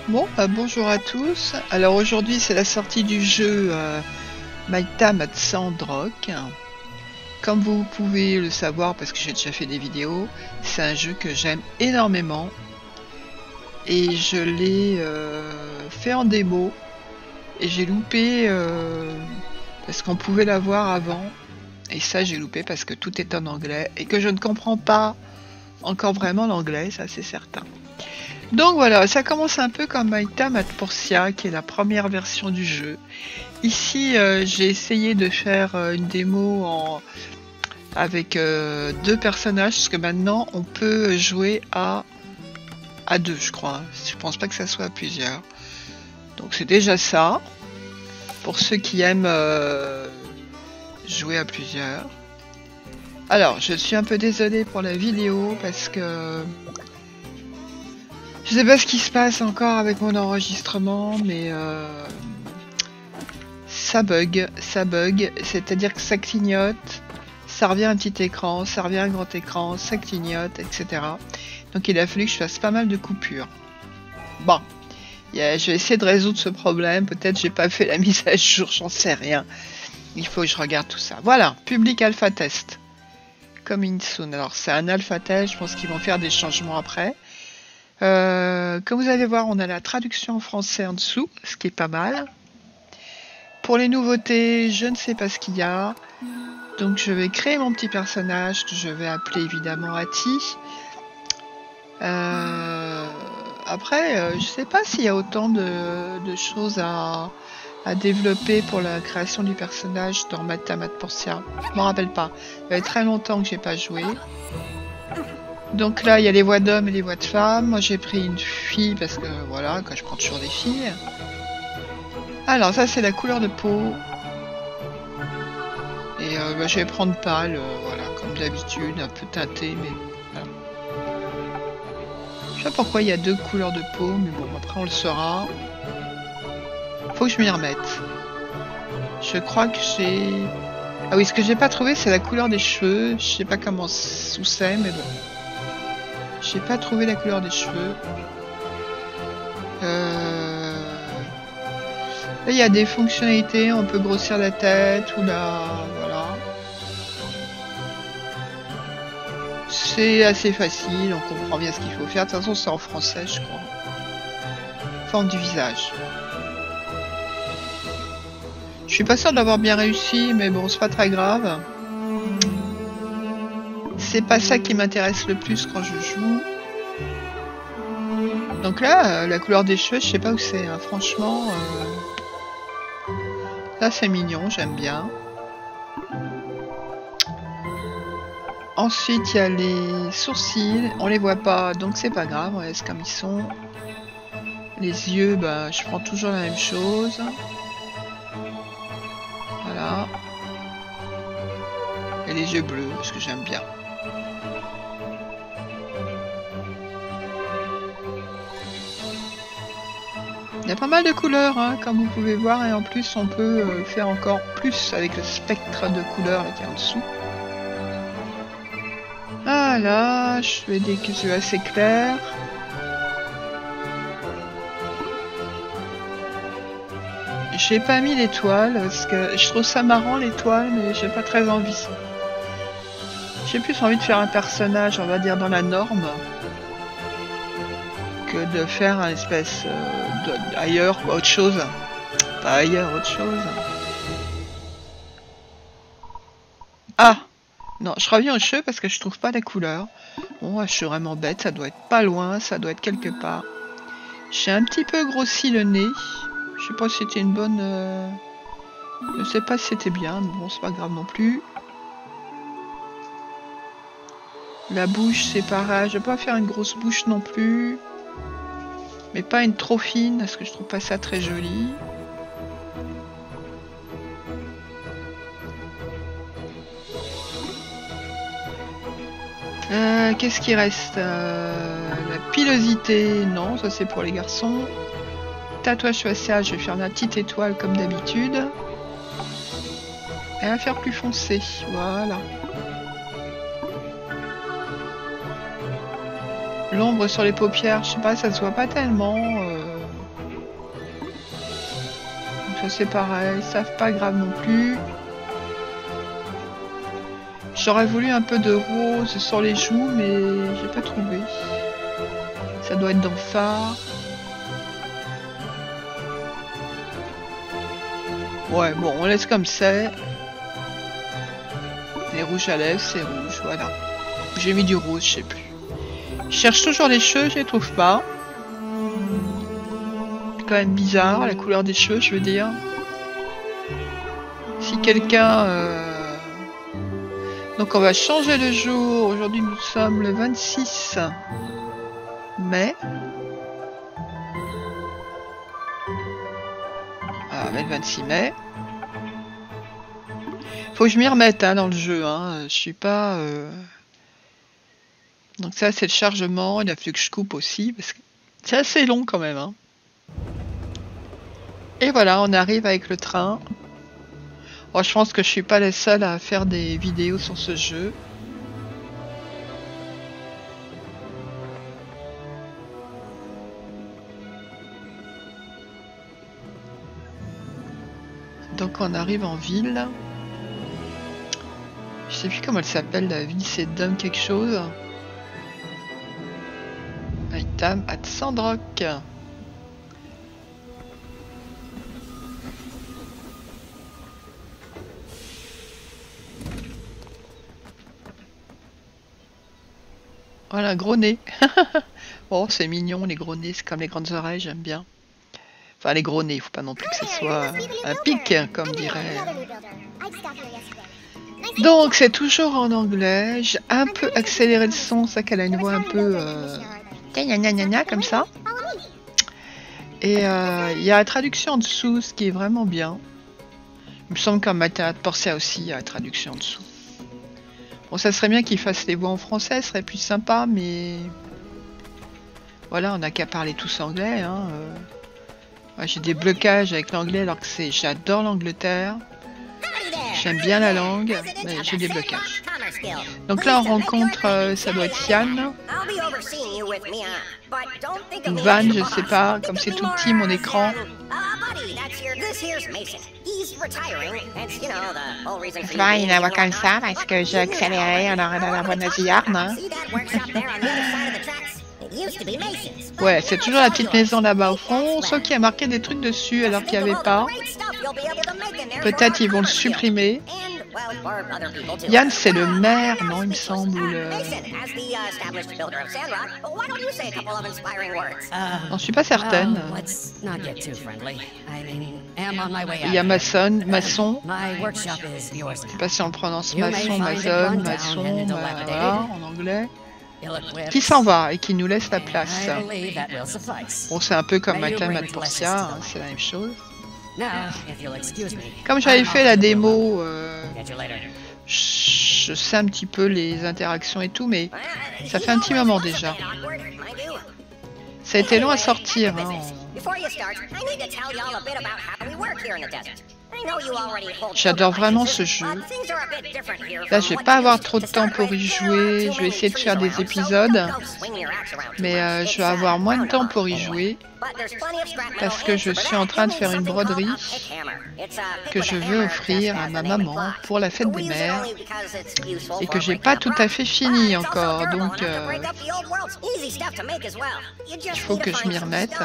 Bonjour à tous. Alors aujourd'hui c'est la sortie du jeu My Time at Sandrock. Comme vous pouvez le savoir parce que j'ai déjà fait des vidéos, c'est un jeu que j'aime énormément. Et je l'ai fait en démo. Et j'ai loupé parce qu'on pouvait l'avoir avant. Et ça j'ai loupé parce que tout est en anglais et que je ne comprends pas encore vraiment l'anglais, ça c'est certain. Donc voilà, ça commence un peu comme My Time at Portia, qui est la première version du jeu. Ici, j'ai essayé de faire une démo avec deux personnages, parce que maintenant on peut jouer à deux, je crois. Je pense pas que ça soit à plusieurs. Donc c'est déjà ça, pour ceux qui aiment jouer à plusieurs. Alors, je suis un peu désolée pour la vidéo, parce que je sais pas ce qui se passe encore avec mon enregistrement, mais ça bug, c'est-à-dire que ça clignote, ça revient un petit écran, ça revient un grand écran, ça clignote, etc. Donc il a fallu que je fasse pas mal de coupures. Bon, je vais essayer de résoudre ce problème, peut-être j'ai pas fait la mise à jour, j'en sais rien. Il faut que je regarde tout ça. Voilà, public alpha test. Coming soon. Alors c'est un alpha test, je pense qu'ils vont faire des changements après. Comme vous allez voir, on a la traduction en français en dessous, ce qui est pas mal. Pour les nouveautés, je ne sais pas ce qu'il y a. Donc je vais créer mon petit personnage que je vais appeler évidemment Ati. Après, je sais pas s'il y a autant de choses à développer pour la création du personnage dans My Time at Portia. Je m'en rappelle pas. Il y avait très longtemps que j'ai pas joué. Donc là, il y a les voix d'hommes et les voix de femmes. Moi, j'ai pris une fille parce que, voilà, quand je prends toujours des filles. Alors, ça, c'est la couleur de peau. Et je vais prendre pâle, voilà, comme d'habitude, un peu teinté, mais voilà. Je sais pas pourquoi il y a deux couleurs de peau, mais bon, après, on le saura. Faut que je m'y remette. Je crois que j'ai... Ah oui, ce que j'ai pas trouvé, c'est la couleur des cheveux. Je sais pas comment où c'est, mais bon. J'ai pas trouvé la couleur des cheveux. Là, il y a des fonctionnalités, on peut grossir la tête ou la... Voilà. C'est assez facile, on comprend bien ce qu'il faut faire. De toute façon, c'est en français, je crois. Forme du visage. Je suis pas sûre d'avoir bien réussi, mais bon, c'est pas très grave. C'est pas ça qui m'intéresse le plus quand je joue. Donc là, la couleur des cheveux, je sais pas où c'est, hein. Franchement. Là, c'est mignon, j'aime bien. Ensuite, il y a les sourcils. On les voit pas, donc c'est pas grave, on laisse comme ils sont. Les yeux, bah, je prends toujours la même chose. Voilà. Et les yeux bleus, parce que j'aime bien. Il y a pas mal de couleurs, hein, comme vous pouvez voir, et en plus on peut faire encore plus avec le spectre de couleurs là, qui est en dessous. Voilà, je fais des yeux assez clairs. J'ai pas mis l'étoile, parce que je trouve ça marrant l'étoile, mais j'ai pas très envie. J'ai plus envie de faire un personnage, on va dire, dans la norme, que de faire un espèce ailleurs, autre chose. Pas ailleurs, autre chose. Ah! Non, je reviens aux cheveux parce que je trouve pas la couleur. Bon, je suis vraiment bête, ça doit être pas loin, ça doit être quelque part. J'ai un petit peu grossi le nez. Je sais pas si c'était une bonne... Je sais pas si c'était bien, mais bon, c'est pas grave non plus. La bouche, c'est pareil. Je vais pas faire une grosse bouche non plus. Mais pas une trop fine, parce que je trouve pas ça très joli. Qu'est-ce qui reste? La pilosité, non, ça c'est pour les garçons. Tatouage facial, je vais faire ma petite étoile comme d'habitude. Et la faire plus foncé, voilà. L'ombre sur les paupières, je sais pas, ça se voit pas tellement. c'est pareil, ça pas grave non plus. J'aurais voulu un peu de rose sur les joues, mais j'ai pas trouvé. Ça doit être dans le phare. Ouais, bon, on laisse comme c'est. Les rouges à lèvres, c'est rouge, voilà. J'ai mis du rose, je sais plus. Je cherche toujours les cheveux, je les trouve pas. C'est quand même bizarre, la couleur des cheveux, je veux dire. Si quelqu'un... Donc on va changer le jour. Aujourd'hui, nous sommes le 26 mai. Ah, le 26 mai. Faut que je m'y remette hein, dans le jeu. Hein. Je suis pas... Donc ça, c'est le chargement. Il a fallu que je coupe aussi. Parce que c'est assez long quand même. Hein. Et voilà, on arrive avec le train. Oh, je pense que je suis pas la seule à faire des vidéos sur ce jeu. Donc on arrive en ville. Je sais plus comment elle s'appelle la ville, c'est Dom quelque chose. Myttam à Sandrock. Voilà, gros nez. Bon, c'est mignon les gros nez, c'est comme les grandes oreilles, j'aime bien. Enfin, les gros nez, il faut pas non plus que ce soit un pic, comme dirait. Donc, c'est toujours en anglais. J'ai un peu accéléré le son, ça qu'elle a une voix un peu... comme ça. Et il y a la traduction en dessous, ce qui est vraiment bien. Il me semble qu'en Myttam Portia aussi, il y a la traduction en dessous. Bon, ça serait bien qu'ils fassent les voix en français, ce serait plus sympa, mais... Voilà, on n'a qu'à parler tous anglais. Hein. Ouais, j'ai des blocages avec l'anglais alors que j'adore l'Angleterre. J'aime bien la langue, mais j'ai des blocages. Donc là, on rencontre, ça doit être Yann. Ou Van, je sais pas, comme c'est tout petit mon écran. C'est vrai, il y a une voix comme ça, parce que j'ai accéléré, on aurait la voix nasillarde. Hein. Ouais, c'est toujours la petite maison là-bas au fond, sauf qu'il y a marqué des trucs dessus alors qu'il n'y avait pas. Peut-être ils vont le supprimer. Yann, c'est le maire, non, il me semble, ou le... J'en suis pas certaine. Il y a maçon. Je sais pas si on prononce maçon, voilà, en anglais. Qui s'en va et qui nous laisse la place. Bon, c'est un peu comme Myttam Portia, hein, c'est la même chose. Comme j'avais fait la démo, je sais un petit peu les interactions et tout, mais ça fait un petit moment déjà. Ça a été long à sortir. Hein. J'adore vraiment ce jeu. Là, je vais pas avoir trop de temps pour y jouer. Je vais essayer de faire des épisodes. Mais je vais avoir moins de temps pour y jouer. Parce que je suis en train de faire une broderie que je veux offrir à ma maman pour la fête des mères. Et que j'ai pas tout à fait fini encore. Donc, il faut que je m'y remette.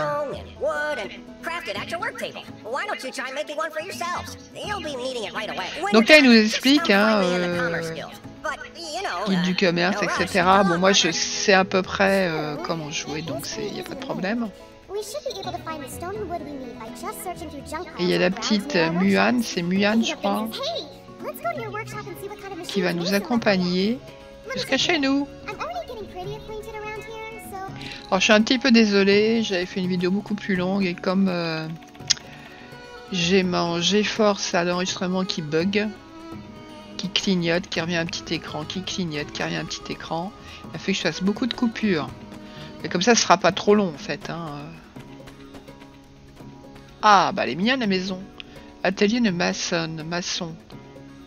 Donc là, il nous explique, hein, guide du commerce, etc. Bon, moi, je sais à peu près comment jouer, donc il n'y a pas de problème. Et il y a la petite Muan, c'est Muan, je crois, qui va nous accompagner jusqu'à chez nous. Alors, je suis un petit peu désolée, j'avais fait une vidéo beaucoup plus longue et comme j'ai mon GeForce à l'enregistrement qui bug, qui clignote, qui revient un petit écran, qui clignote, qui revient un petit écran, il a fait que je fasse beaucoup de coupures. Mais comme ça, ce sera pas trop long en fait. Hein. Ah, bah elle est mignonne la maison. Atelier de maçon,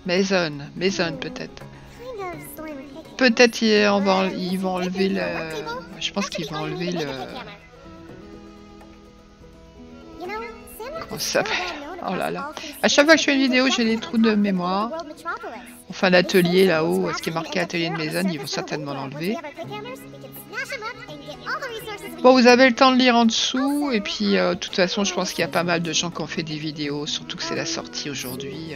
maison peut-être. Peut-être ils vont enlever le... Je pense qu'ils vont enlever le... Comment ça s'appelle? Oh là là. À chaque fois que je fais une vidéo, j'ai des trous de mémoire. Enfin, l'atelier là-haut, ce qui est marqué atelier de Maison, ils vont certainement l'enlever. Bon, vous avez le temps de lire en dessous. Et puis, de toute façon, je pense qu'il y a pas mal de gens qui ont fait des vidéos. Surtout que c'est la sortie aujourd'hui.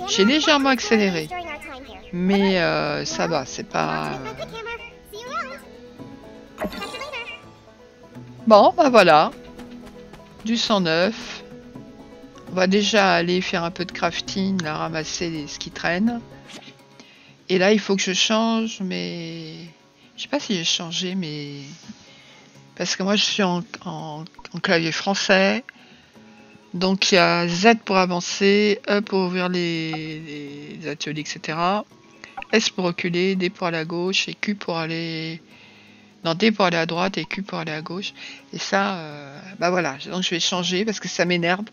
J'ai légèrement accéléré, mais ça va, c'est pas... Bon, bah voilà, du 109. On va déjà aller faire un peu de crafting, là, ramasser ce qui traîne. Et là, il faut que je change, mais... Je sais pas si j'ai changé, mais... Parce que moi, je suis en clavier français. Donc il y a Z pour avancer, E pour ouvrir les ateliers, etc. S pour reculer, D pour aller à gauche, et Q pour aller... Non, D pour aller à droite et Q pour aller à gauche. Et ça, bah voilà, donc je vais changer parce que ça m'énerve.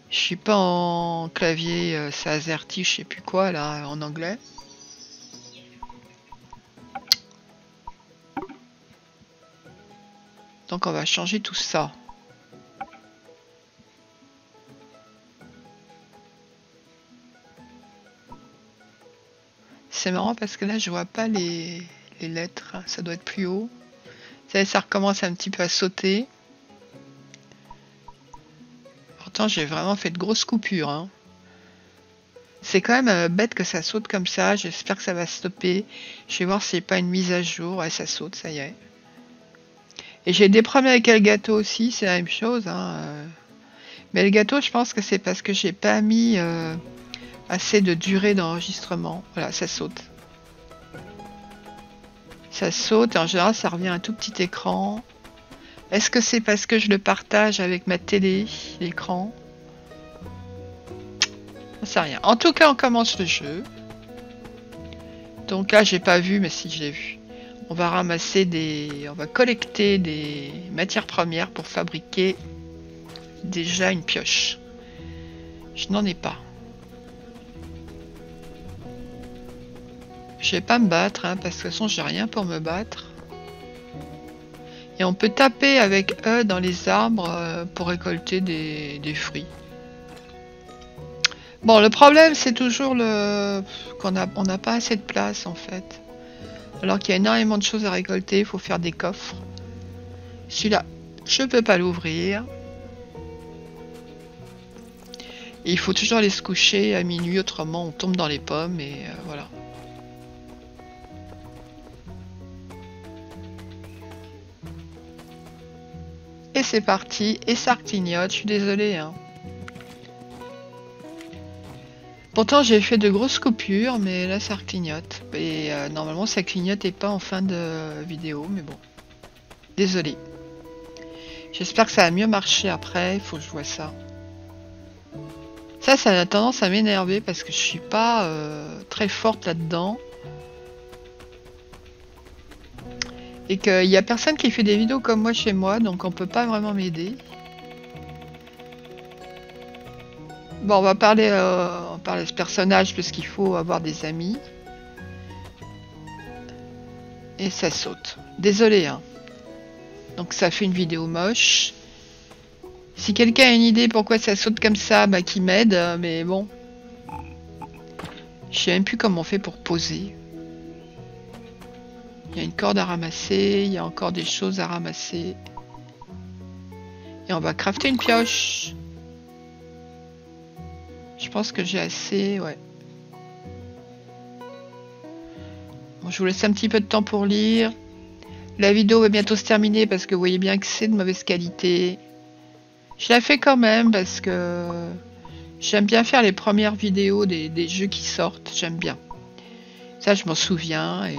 Je suis pas en clavier, c'est AZERTY, je sais plus quoi, là, en anglais. Donc on va changer tout ça. C'est marrant parce que là je vois pas les lettres, ça doit être plus haut. Ça recommence un petit peu à sauter. Pourtant j'ai vraiment fait de grosses coupures. Hein. C'est quand même bête que ça saute comme ça, j'espère que ça va stopper. Je vais voir s'il n'y a pas une mise à jour. Ouais, ça saute, ça y est. Et j'ai des problèmes avec Elgato aussi, c'est la même chose. Hein. Mais Elgato, je pense que c'est parce que j'ai pas mis... assez de durée d'enregistrement. Voilà, ça saute. Ça saute et en général ça revient à un tout petit écran. Est-ce que c'est parce que je le partage avec ma télé, l'écran? On sait rien. En tout cas, on commence le jeu. Donc là, j'ai pas vu, mais si j'ai vu. On va ramasser des... On va collecter des matières premières pour fabriquer déjà une pioche. Je n'en ai pas. Je vais pas me battre, hein, parce que de toute façon j'ai rien pour me battre. Et on peut taper avec E dans les arbres pour récolter des fruits. Bon, le problème c'est toujours qu'on n'a pas assez de place en fait. Alors qu'il y a énormément de choses à récolter, il faut faire des coffres. Celui-là, je peux pas l'ouvrir. Et il faut toujours aller se coucher à minuit, autrement on tombe dans les pommes et voilà. Et c'est parti, et ça clignote, je suis désolée. Hein. Pourtant j'ai fait de grosses coupures, mais là ça clignote. Et normalement ça clignote et pas en fin de vidéo, mais bon. Désolée. J'espère que ça va mieux marcher après, il faut que je vois ça. Ça a tendance à m'énerver parce que je suis pas très forte là-dedans. Et qu'il y a personne qui fait des vidéos comme moi chez moi, donc on peut pas vraiment m'aider. Bon, on va parler de ce personnage parce qu'il faut avoir des amis. Et ça saute. Désolé, hein. Donc ça fait une vidéo moche. Si quelqu'un a une idée pourquoi ça saute comme ça, bah qu'il m'aide, mais bon. Je sais même plus comment on fait pour poser. Il y a une corde à ramasser, il y a encore des choses à ramasser. Et on va crafter une pioche. Je pense que j'ai assez, ouais. Bon, je vous laisse un petit peu de temps pour lire. La vidéo va bientôt se terminer parce que vous voyez bien que c'est de mauvaise qualité. Je la fais quand même parce que j'aime bien faire les premières vidéos des jeux qui sortent. J'aime bien. Ça, je m'en souviens et...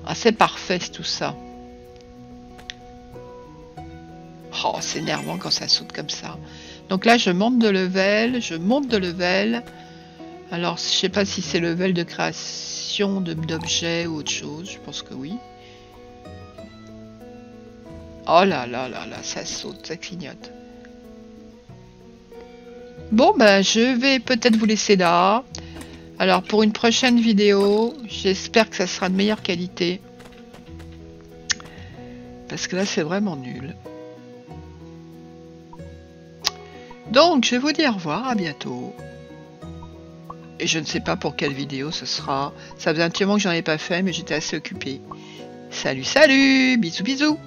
Ah, c'est parfait tout ça. Oh, c'est énervant quand ça saute comme ça. Donc là, je monte de level, Alors, je sais pas si c'est level de création d'objets ou autre chose. Je pense que oui. Oh là là là là, ça saute, ça clignote. Bon, ben, je vais peut-être vous laisser là. Alors pour une prochaine vidéo, j'espère que ça sera de meilleure qualité. Parce que là c'est vraiment nul. Donc je vous dis au revoir, à bientôt. Et je ne sais pas pour quelle vidéo ce sera. Ça faisait un petit moment que j'en ai pas fait, mais j'étais assez occupée. Salut, salut, bisous, bisous.